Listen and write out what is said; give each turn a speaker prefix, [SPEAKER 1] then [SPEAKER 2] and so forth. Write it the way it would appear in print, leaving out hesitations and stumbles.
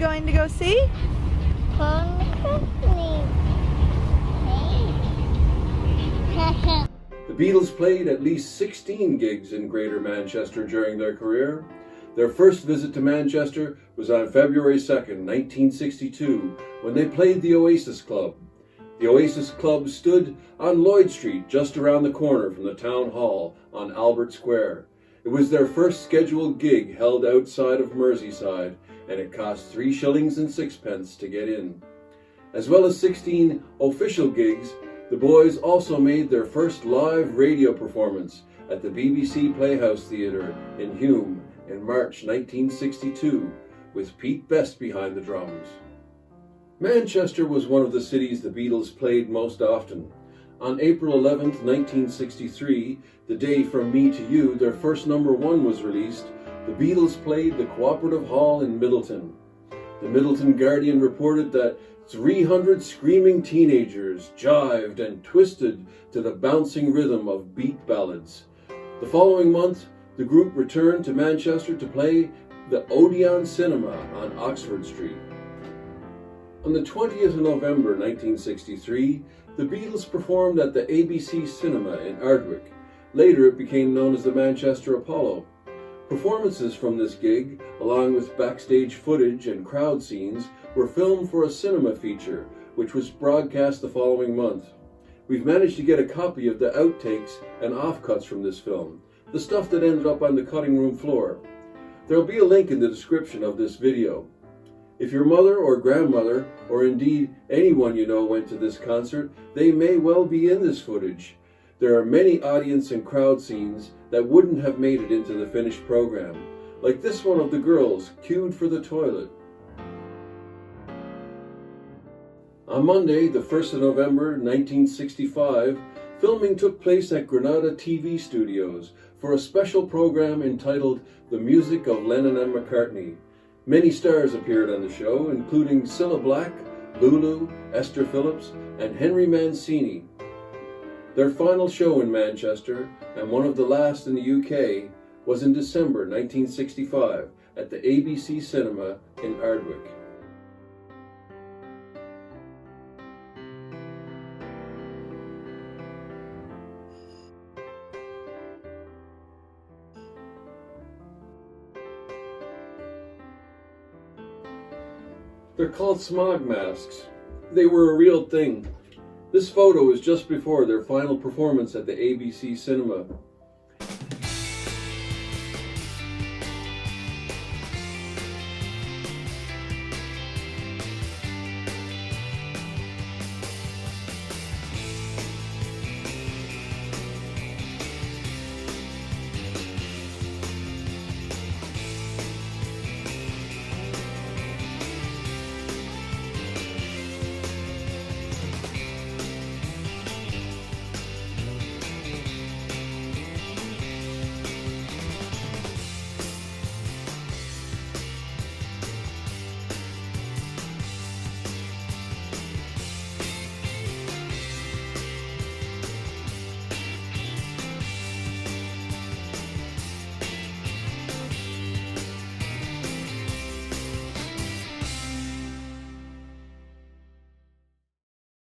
[SPEAKER 1] going to go see?
[SPEAKER 2] Paul McCartney. Hey.
[SPEAKER 3] The Beatles played at least 16 gigs in Greater Manchester during their career. Their first visit to Manchester was on February 2nd, 1962, when they played the Oasis Club. The Oasis Club stood on Lloyd Street, just around the corner from the Town Hall on Albert Square. It was their first scheduled gig held outside of Merseyside, and it cost 3 shillings and 6 to get in. As well as 16 official gigs, the boys also made their first live radio performance at the BBC Playhouse Theatre in Hume in March 1962, with Pete Best behind the drums. Manchester was one of the cities the Beatles played most often. On April 11, 1963, the day From Me to You, their first #1 was released, the Beatles played the Cooperative Hall in Middleton. The Middleton Guardian reported that 300 screaming teenagers jived and twisted to the bouncing rhythm of beat ballads. The following month, the group returned to Manchester to play the Odeon Cinema on Oxford Street. On the 20th of November 1963, the Beatles performed at the ABC Cinema in Ardwick. Later it became known as the Manchester Apollo. Performances from this gig, along with backstage footage and crowd scenes, were filmed for a cinema feature, which was broadcast the following month. We've managed to get a copy of the outtakes and offcuts from this film, the stuff that ended up on the cutting room floor. There'll be a link in the description of this video. If your mother or grandmother, or indeed anyone you know went to this concert, they may well be in this footage. There are many audience and crowd scenes that wouldn't have made it into the finished program, like this one of the girls queued for the toilet. On Monday, the 1st of November 1965, filming took place at Granada TV Studios for a special program entitled The Music of Lennon and McCartney. Many stars appeared on the show, including Cilla Black, Lulu, Esther Phillips, and Henry Mancini. Their final show in Manchester, and one of the last in the UK, was in December 1965 at the ABC Cinema in Ardwick. They're called smog masks. They were a real thing. This photo is just before their final performance at the ABC Cinema.